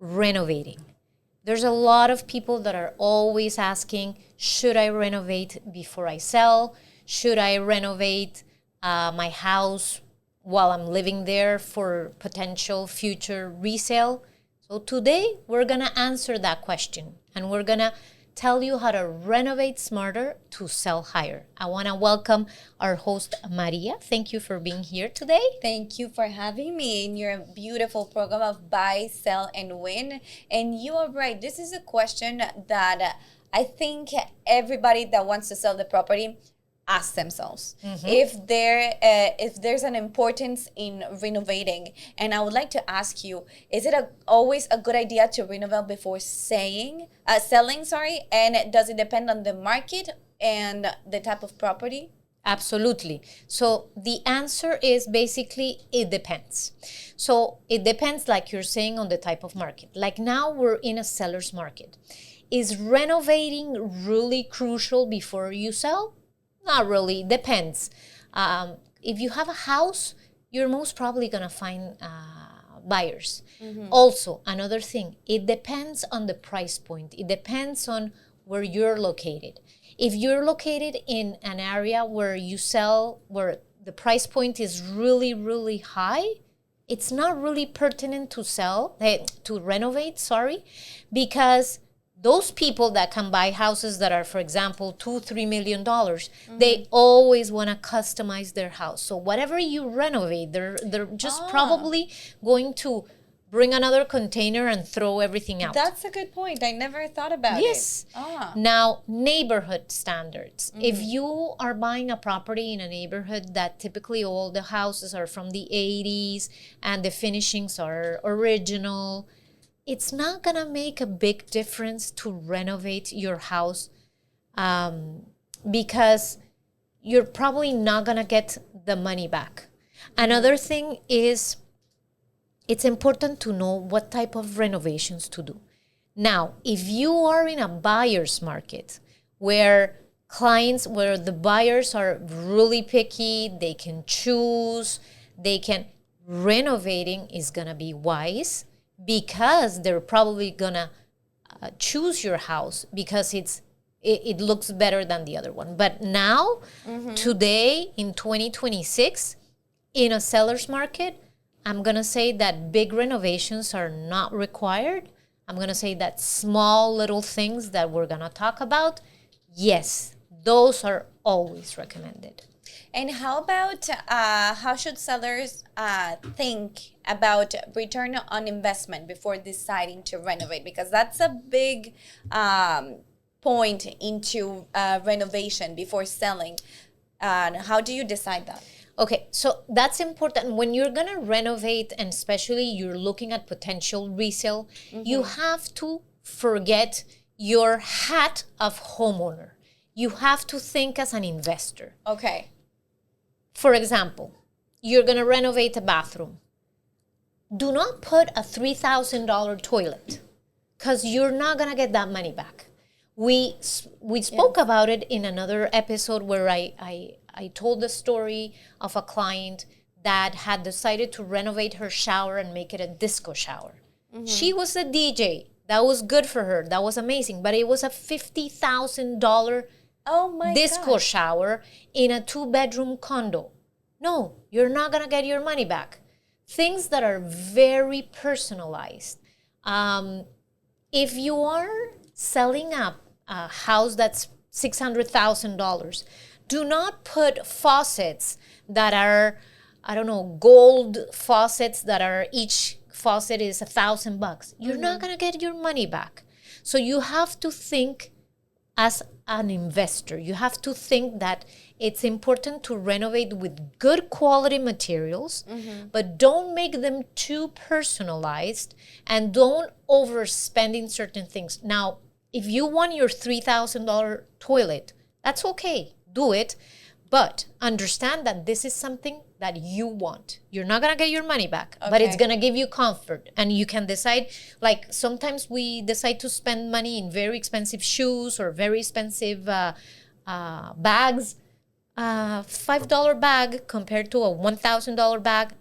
renovating. There's a lot of people that are always asking, should I renovate before I sell? Should I renovate my house while I'm living there for potential future resale? So today we're going to answer that question, and we're going to tell you how to renovate smarter to sell higher. I want to welcome our host, Maria. Thank you for being here today. Thank you for having me in your beautiful program of Buy, Sell, and Win. And you are right. This is a question that I think everybody that wants to sell the property ask themselves if there's an importance in renovating. And I would like to ask you, is it always a good idea to renovate before selling? And does it depend on the market and the type of property? Absolutely. So the answer is basically it depends. So it depends, like you're saying, on the type of market. Like now we're in a seller's market. Is renovating really crucial before you sell? Not really. Depends. If you have a house, you're most probably going to find buyers. Also, another thing, it depends on the price point. It depends on where you're located. If you're located in an area where you sell, where the price point is really, really high, it's not really pertinent to renovate, because those people that can buy houses that are, for example, $2-3 million, they always want to customize their house. So whatever you renovate, they're just probably going to bring another container and throw everything out. That's a good point. I never thought about it. Yes. Now, neighborhood standards. If you are buying a property in a neighborhood that typically all the houses are from the 80s and the finishings are original, it's not going to make a big difference to renovate your house because you're probably not going to get the money back. Another thing is it's important to know what type of renovations to do. Now, if you are in a buyer's market where the buyers are really picky, they can choose, renovating is going to be wise, because they're probably gonna choose your house because it looks better than the other one. But now, today in 2026, in a seller's market, I'm gonna say that big renovations are not required. I'm gonna say that small little things that we're gonna talk about, yes, those are always recommended. And how about how should sellers think about return on investment before deciding to renovate? Because that's a big point into renovation before selling. How do you decide that? Okay, so that's important. When you're going to renovate, and especially you're looking at potential resale, you have to forget your hat of homeowner. You have to think as an investor. Okay. For example, you're going to renovate a bathroom. Do not put a $3,000 toilet because you're not going to get that money back. We spoke about it in another episode where I told the story of a client that had decided to renovate her shower and make it a disco shower. She was a DJ. That was good for her. That was amazing. But it was a $50,000 disco shower in a 2-bedroom condo. No, you're not going to get your money back. Things that are very personalized. If you are selling a house that's $600,000, do not put faucets that are, gold faucets that are each faucet is $1,000. You're not going to get your money back. So you have to think as an investor. You have to think that it's important to renovate with good quality materials, but don't make them too personalized and don't overspend in certain things. Now, if you want your $3,000 toilet, that's okay. Do it. But understand that this is something that you want. You're not going to get your money back, but it's going to give you comfort. And you can decide, like sometimes we decide to spend money in very expensive shoes or very expensive bags. $5 bag compared to a $1,000 bag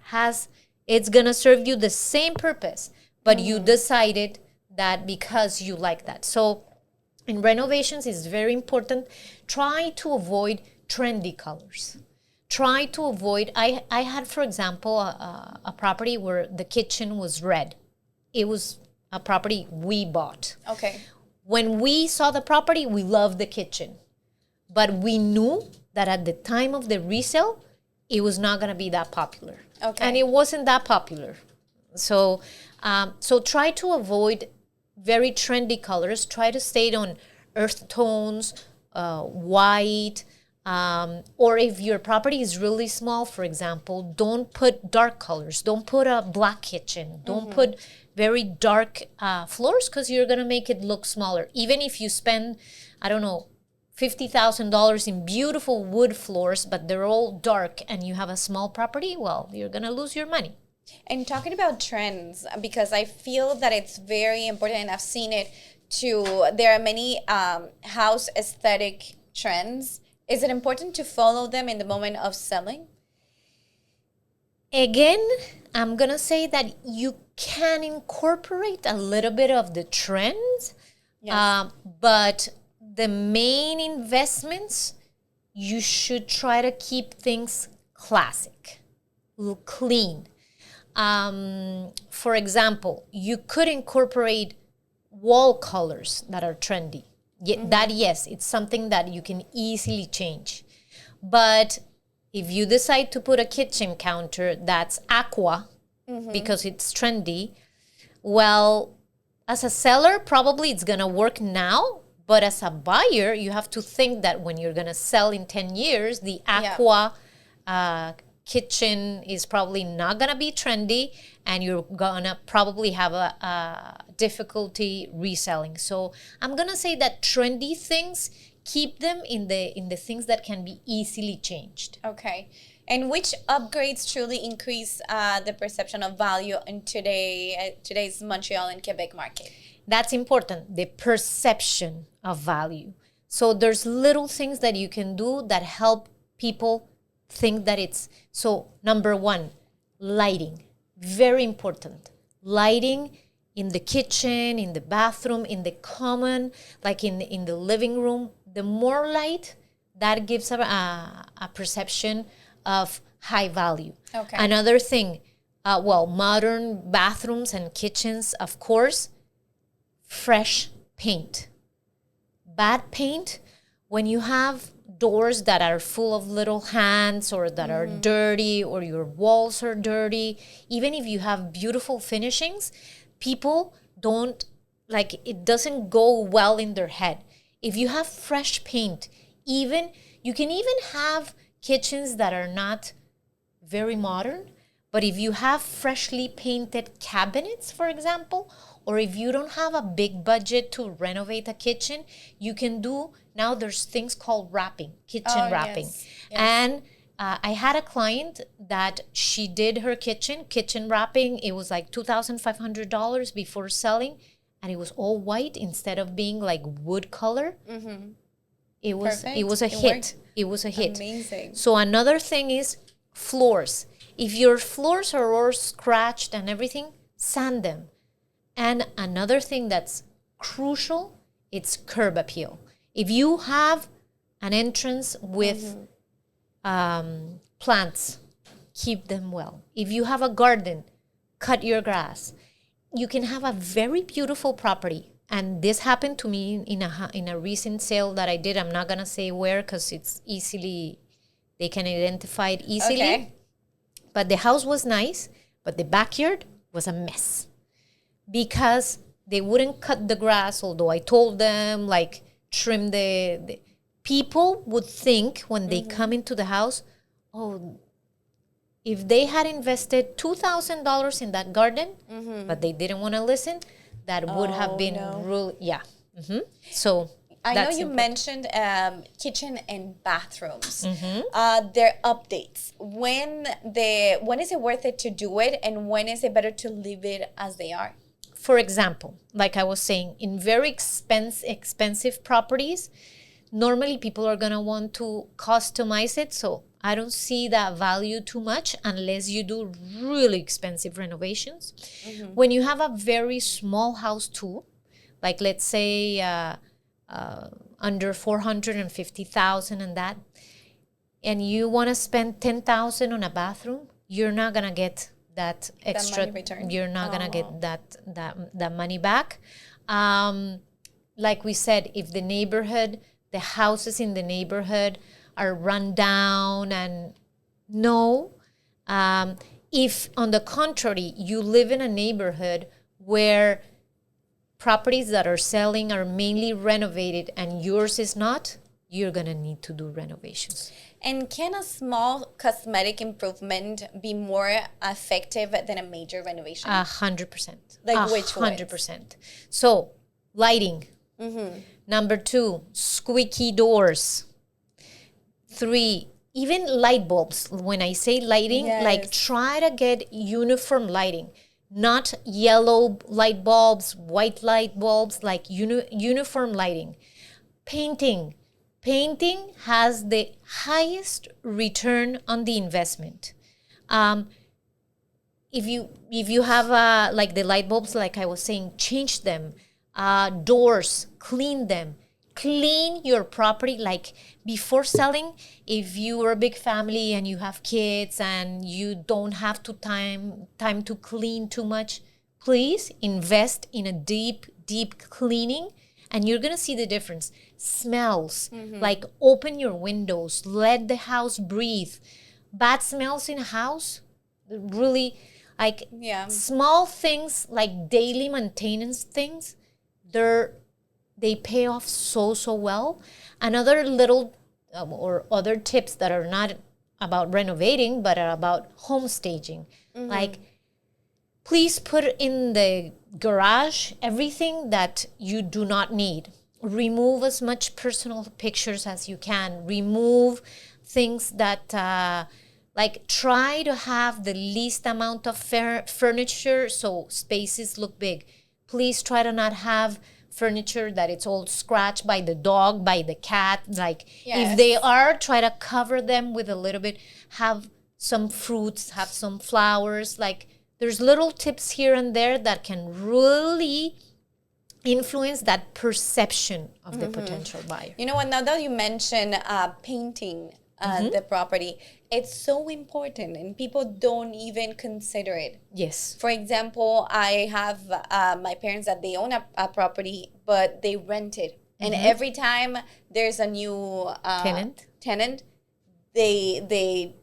it's going to serve you the same purpose, but you decided that because you like that. So in renovations, it's very important. Try to avoid trendy colors. Try to avoid, I had, for example, a property where the kitchen was red. It was a property we bought. Okay. When we saw the property, we loved the kitchen. But we knew that at the time of the resale, it was not going to be that popular. Okay. And it wasn't that popular. So, so try to avoid very trendy colors. Try to stay on earth tones, white, or if your property is really small, for example, don't put dark colors. Don't put a black kitchen. Don't put very dark floors, because you're going to make it look smaller. Even if you spend, I don't know, $50,000 in beautiful wood floors, but they're all dark and you have a small property, well, you're going to lose your money. And talking about trends, because I feel that it's very important, and I've seen it too. There are many house aesthetic trends. Is it important to follow them in the moment of selling? Again, I'm going to say that you can incorporate a little bit of the trends, but the main investments, you should try to keep things classic, clean. For example, you could incorporate wall colors that are trendy. That, yes, it's something that you can easily change. But if you decide to put a kitchen counter that's aqua because it's trendy, well, as a seller, probably it's going to work now. But as a buyer, you have to think that when you're going to sell in 10 years, the aqua kitchen is probably not going to be trendy, and you're going to probably have a difficulty reselling. So I'm going to say that trendy things, keep them in the things that can be easily changed. Okay. And which upgrades truly increase the perception of value in today's Montreal and Quebec market? That's important, the perception of value. So there's little things that you can do that help people think that it's... So number one, lighting. Very important. Lighting in the kitchen, in the bathroom, in the common, like in the living room. The more light, that gives a perception of high value. Okay. Another thing, modern bathrooms and kitchens, of course, fresh paint. Bad paint, when you have doors that are full of little hands or that are dirty, or your walls are dirty, even if you have beautiful finishings, people don't, like, it doesn't go well in their head. If you have fresh paint, you can even have kitchens that are not very modern, but if you have freshly painted cabinets, for example, or if you don't have a big budget to renovate a kitchen, you can do, now there's things called wrapping, kitchen wrapping. Yes. And I had a client that she did her kitchen wrapping. It was like $2,500 before selling, and it was all white instead of being like wood color. It was Perfect. it was a It hit. worked. It was a hit. Amazing. So another thing is floors. If your floors are all scratched and everything, sand them. And another thing that's crucial, it's curb appeal. If you have an entrance with plants, keep them well. If you have a garden, cut your grass. You can have a very beautiful property. And this happened to me in a recent sale that I did. I'm not going to say where because it's they can identify it easily. Okay. But the house was nice, but the backyard was a mess. Because they wouldn't cut the grass, although I told them, like, trim the people would think when they come into the house, oh, if they had invested $2,000 in that garden, but they didn't want to listen, that would have been really, So I know you important. mentioned kitchen and bathrooms. Their updates. When is it worth it to do it, and when is it better to leave it as they are? For example, like I was saying, in very expensive properties, normally people are going to want to customize it. So I don't see that value too much unless you do really expensive renovations. When you have a very small house too, like let's say under 450,000 and that, and you want to spend 10,000 on a bathroom, you're not gonna get that extra. Money return? You're not gonna get that money back. Like we said, if the houses in the neighborhood are run down and no. If on the contrary, you live in a neighborhood where properties that are selling are mainly renovated and yours is not, you're gonna need to do renovations. And can a small cosmetic improvement be more effective than a major renovation? 100%. Like which 100%. So, lighting. Number 2, squeaky doors. 3, even light bulbs. When I say lighting, like try to get uniform lighting, not yellow light bulbs, white light bulbs, like uniform lighting. Painting. Painting has the highest return on the investment. If you have like the light bulbs, like I was saying, change them. Doors, clean them. Clean your property like before selling. If you are a big family and you have kids and you don't have time to clean too much, please invest in a deep cleaning and you're gonna see the difference. Smells, like open your windows, let the house breathe. Bad smells in a house, really, like small things like daily maintenance things, they pay off so well. Another little or other tips that are not about renovating but are about homestaging. Like, please put in the garage everything that you do not need. Remove as much personal pictures as you can. Remove things that like try to have the least amount of furniture so spaces look big. Please try to not have furniture that it's all scratched by the dog, by the cat. Like if they are, try to cover them with a little bit. Have some fruits, have some flowers. Like there's little tips here and there that can really influence that perception of the potential buyer. You know what, now that you mention painting the property, it's so important and people don't even consider it. Yes. For example, I have my parents that they own a property, but they rent it. And every time there's a new tenant, they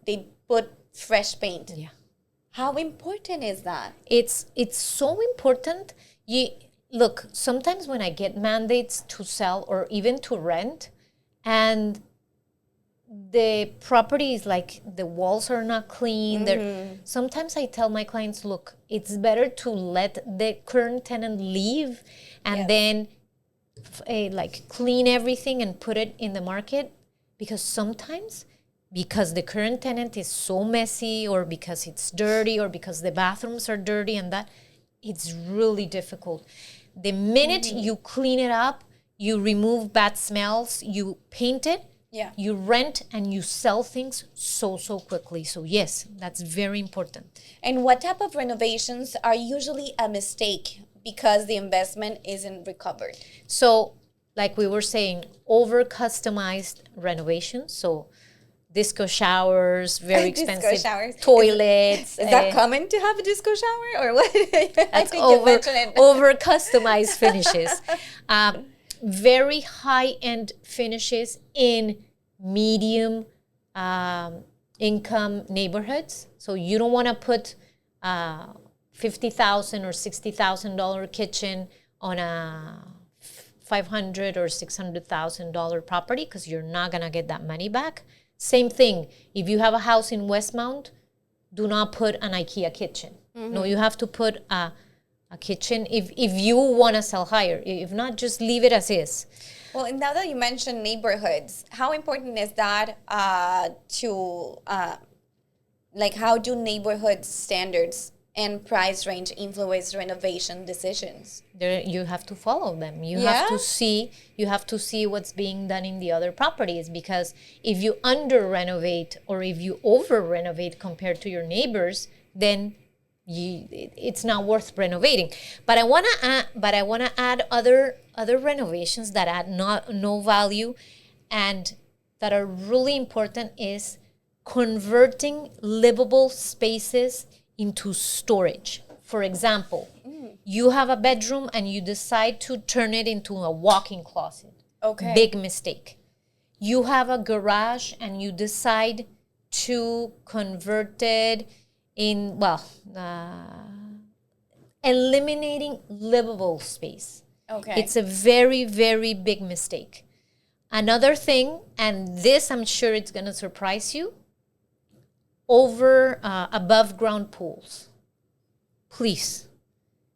put fresh paint. Yeah. How important is that? It's so important. Look, sometimes when I get mandates to sell or even to rent, and the property is like the walls are not clean. Sometimes I tell my clients, look, it's better to let the current tenant leave and then like clean everything and put it in the market, because sometimes because the current tenant is so messy or because it's dirty or because the bathrooms are dirty and that, it's really difficult. The minute you clean it up, you remove bad smells, you paint it, you rent and you sell things so quickly. So yes, that's very important. And what type of renovations are usually a mistake because the investment isn't recovered? So like we were saying, over customized renovations. So disco showers, very expensive toilets. Is that common to have a disco shower or what? That's over customized finishes. Very high-end finishes in medium income neighborhoods. So you don't want to put $50,000 or $60,000 kitchen on a $500,000 or $600,000 property, because you're not gonna get that money back. Same thing, if you have a house in Westmount, do not put an IKEA kitchen. No, you have to put a kitchen if you want to sell higher. If not, just leave it as is. Well, and now that you mentioned neighborhoods, how important is that like how do neighborhood standards and price range influence renovation decisions? There, you have to follow them. You Yeah? have to see. You have to see what's being done in the other properties, because if you under renovate or if you over renovate compared to your neighbors, then it's not worth renovating. But I wanna add other renovations that add no value, and that are really important, is converting livable spaces into storage. For example, you have a bedroom and you decide to turn it into a walk-in closet. Okay. Big mistake. You have a garage and you decide to convert it in, eliminating livable space. Okay. It's a very, very big mistake. Another thing, and this I'm sure it's going to surprise you, above ground pools. Please,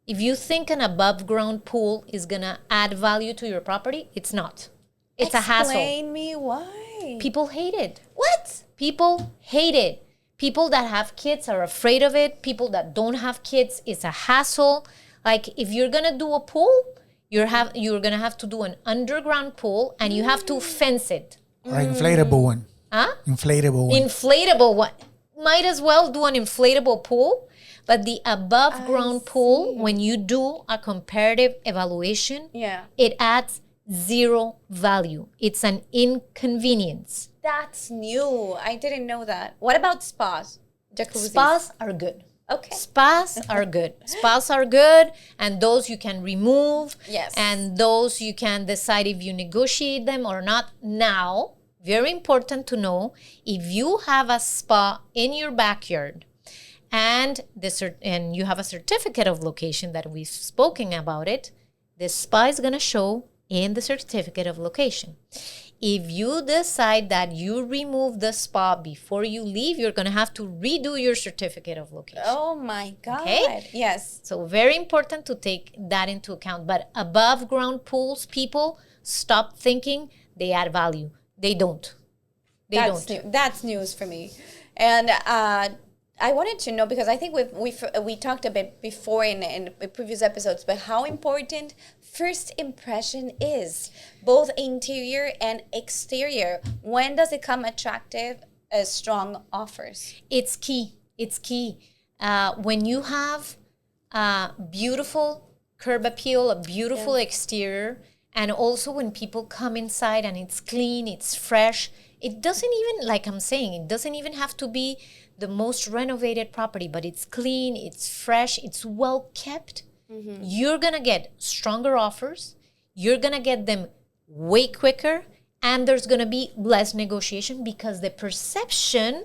if you think an above ground pool is going to add value to your property, it's not. It's a hassle. Explain me why. People hate it. What? People hate it. People that have kids are afraid of it. People that don't have kids, it's a hassle. Like, if you're going to do a pool, you're going to have to do an underground pool, and you have to fence it. Or inflatable one. Huh? Inflatable one. Inflatable one. Might as well do an inflatable pool. But the above ground pool, when you do a comparative evaluation, Yeah. it adds zero value. It's an inconvenience. That's new. I didn't know that. What about spas? Jacuzzis. Spas are good. Okay. Spas are good. Spas are good, and those you can remove. Yes. And those you can decide if you negotiate them or not. Now, very important to know, if you have a spa in your backyard and you have a certificate of location that we've spoken about it, the spa is going to show in the certificate of location. If you decide that you remove the spa before you leave, you're going to have to redo your certificate of location. Oh my God. Okay? Yes. So very important to take that into account. But above ground pools, people stop thinking they add value. They don't. That's news for me. And I wanted to know, because I think we talked a bit before in previous episodes, but how important first impression is, both interior and exterior. When does it come attractive as strong offers? It's key. It's key. When you have a beautiful curb appeal, a beautiful exterior, and also when people come inside and it's clean, it's fresh, it doesn't even, like I'm saying, it doesn't even have to be the most renovated property, but it's clean, it's fresh, it's well kept. You're going to get stronger offers. You're going to get them way quicker, and there's going to be less negotiation, because the perception,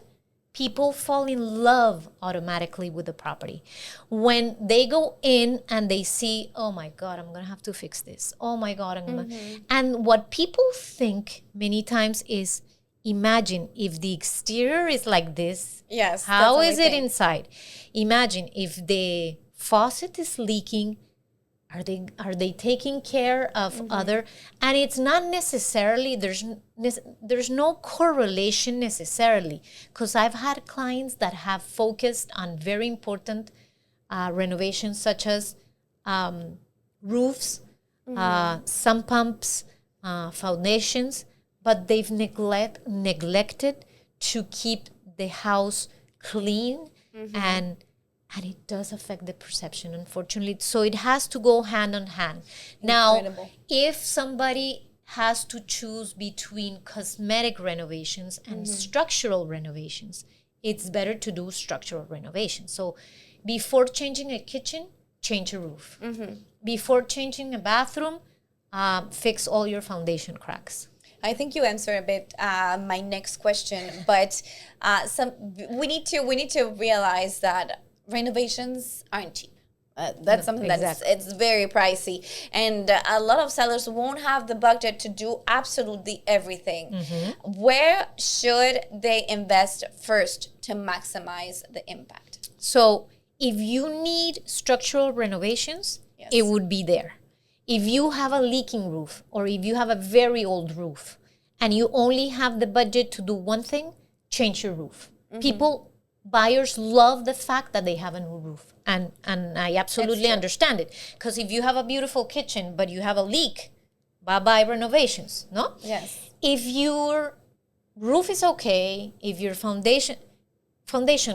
people fall in love automatically with the property. When they go in and they see, oh my God, I'm going to have to fix this. Oh my God. And what people think many times is, imagine if the exterior is like this. Yes. How is it inside? Imagine if the faucet is leaking. Are they taking care of other? And it's not necessarily, there's no correlation necessarily, because I've had clients that have focused on very important renovations, such as roofs, sump pumps, foundations, but they've neglected to keep the house clean, and it does affect the perception, unfortunately. So it has to go hand in hand. Incredible. Now, if somebody has to choose between cosmetic renovations and structural renovations, it's better to do structural renovations. So before changing a kitchen, change a roof. Before changing a bathroom, fix all your foundation cracks. I think you answered a bit my next question, but we need to realize that renovations aren't cheap. That's something it's very pricey, and a lot of sellers won't have the budget to do absolutely everything. Where should they invest first to maximize the impact? So if you need structural renovations, it would be there. If you have a leaking roof, or if you have a very old roof and you only have the budget to do one thing, change your roof. People Buyers love the fact that they have a new roof. And I absolutely understand it. Because if you have a beautiful kitchen, but you have a leak, bye-bye renovations, no? Yes. If your roof is okay, if your foundation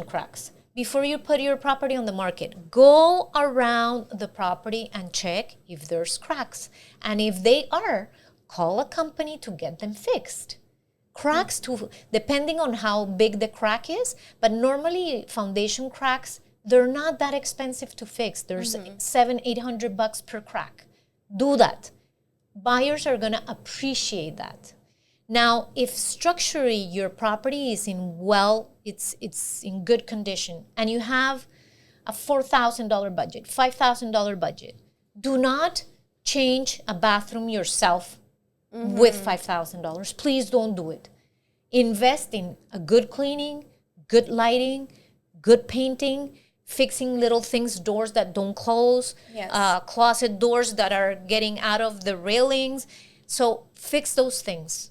cracks, before you put your property on the market, go around the property and check if there's cracks. And if they are, call a company to get them fixed. Cracks, depending on how big the crack is, but normally foundation cracks, they're not that expensive to fix. There's $700-800 per crack. Do that. Buyers are gonna appreciate that. Now, if structurally your property is it's in good condition, and you have a $4,000 budget, $5,000 budget, do not change a bathroom yourself with $5,000. Please don't do it. Invest in a good cleaning, good lighting, good painting, fixing little things, doors that don't close, closet doors that are getting out of the railings. So fix those things.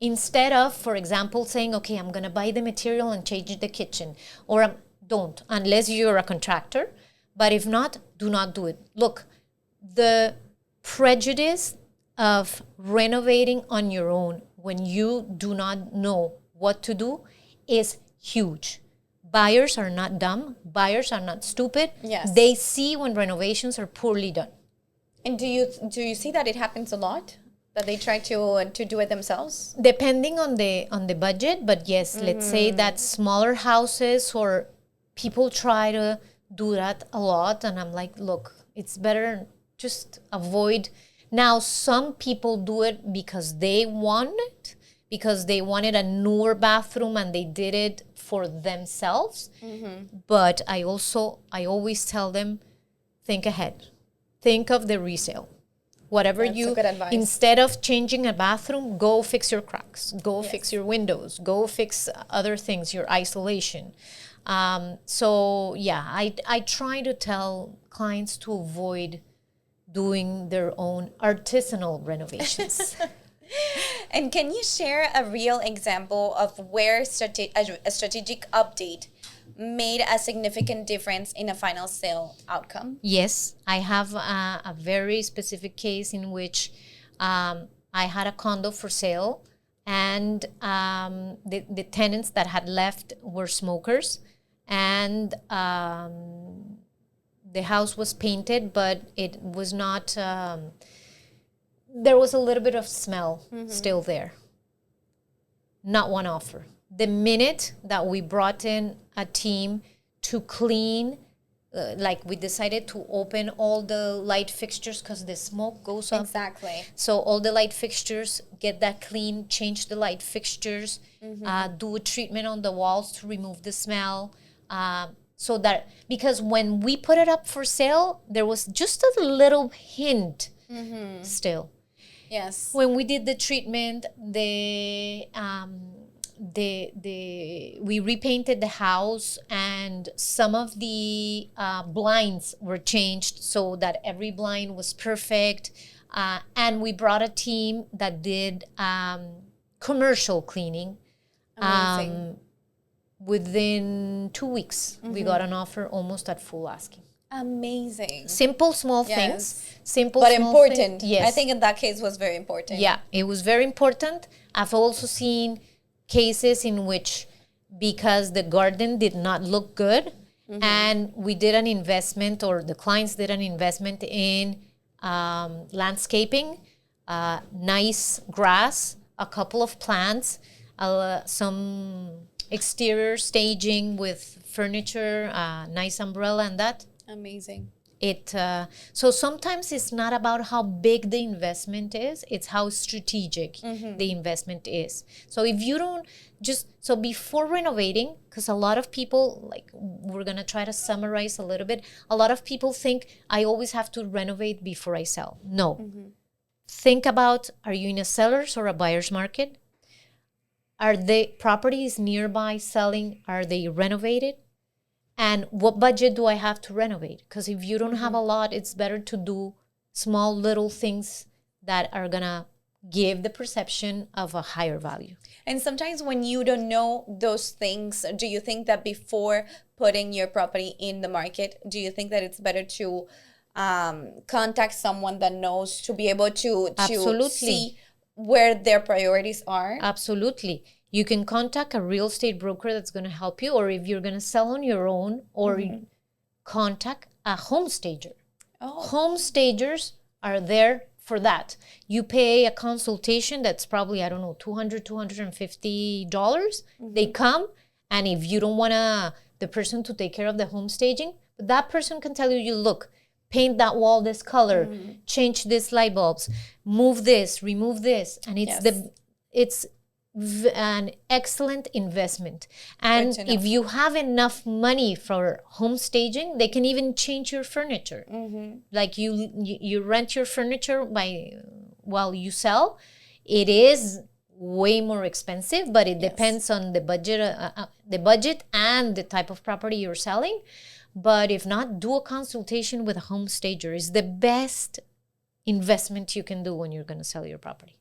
Instead of, for example, saying, okay, I'm going to buy the material and change the kitchen. Or don't, unless you're a contractor. But if not, do not do it. Look, the prejudice of renovating on your own when you do not know what to do is huge. Buyers are not dumb. Buyers are not stupid. Yes. They see when renovations are poorly done. And do you see that it happens a lot? That they try to do it themselves? Depending on the budget, but yes, let's say that smaller houses or people try to do that a lot, and I'm like, look, it's better just avoid. Now, some people do it because they want it, because they wanted a newer bathroom and they did it for themselves. But I always tell them, think ahead. Think of the resale. Whatever That's a good advice. Instead of changing a bathroom, go fix your cracks, go fix your windows, go fix other things, your isolation. So yeah, I try to tell clients to avoid doing their own artisanal renovations. And can you share a real example of where a strategic update made a significant difference in a final sale outcome? Yes, I have a very specific case in which I had a condo for sale, and the tenants that had left were smokers, and the house was painted, but it was not, there was a little bit of smell still there. Not one offer. The minute that we brought in a team to clean, like we decided to open all the light fixtures because the smoke goes up. Exactly. So all the light fixtures, get that clean, change the light fixtures, do a treatment on the walls to remove the smell. So that, because when we put it up for sale, there was just a little hint still. Yes. When we did the treatment, we repainted the house, and some of the blinds were changed so that every blind was perfect. And we brought a team that did commercial cleaning. Amazing. Within 2 weeks, we got an offer almost at full asking. Amazing. Simple, small things. Simple, but small important. Things. Yes. I think in that case was very important. Yeah, it was very important. I've also seen cases in which, because the garden did not look good, and we did an investment, or the clients did an investment in landscaping, nice grass, a couple of plants, some exterior staging with furniture, nice umbrella, and that. Amazing. So sometimes it's not about how big the investment is, it's how strategic the investment is. So if you don't so before renovating, because a lot of people, like, we're gonna try to summarize a little bit, a lot of people think I always have to renovate before I sell. No. Think about, are you in a seller's or a buyer's market? Are the properties nearby selling? Are they renovated? And what budget do I have to renovate? Because if you don't have a lot, it's better to do small little things that are gonna give the perception of a higher value. And sometimes when you don't know those things, do you think that before putting your property in the market, do you think that it's better to contact someone that knows to be able to Absolutely. see where their priorities are? Absolutely. You can contact a real estate broker that's going to help you, or if you're going to sell on your own, or contact a homestager. Homestagers are there for that. You pay a consultation that's probably, I don't know, $250. They come, and if you don't want the person to take care of the homestaging, that person can tell you, look, paint that wall this color, change this light bulbs, move this, remove this. And it's an excellent investment. And if you have enough money for home staging, they can even change your furniture. Like you rent your furniture while you sell. It is way more expensive, but it depends on the budget and the type of property you're selling. But if not, do a consultation with a homestager. Is the best investment you can do when you're going to sell your property.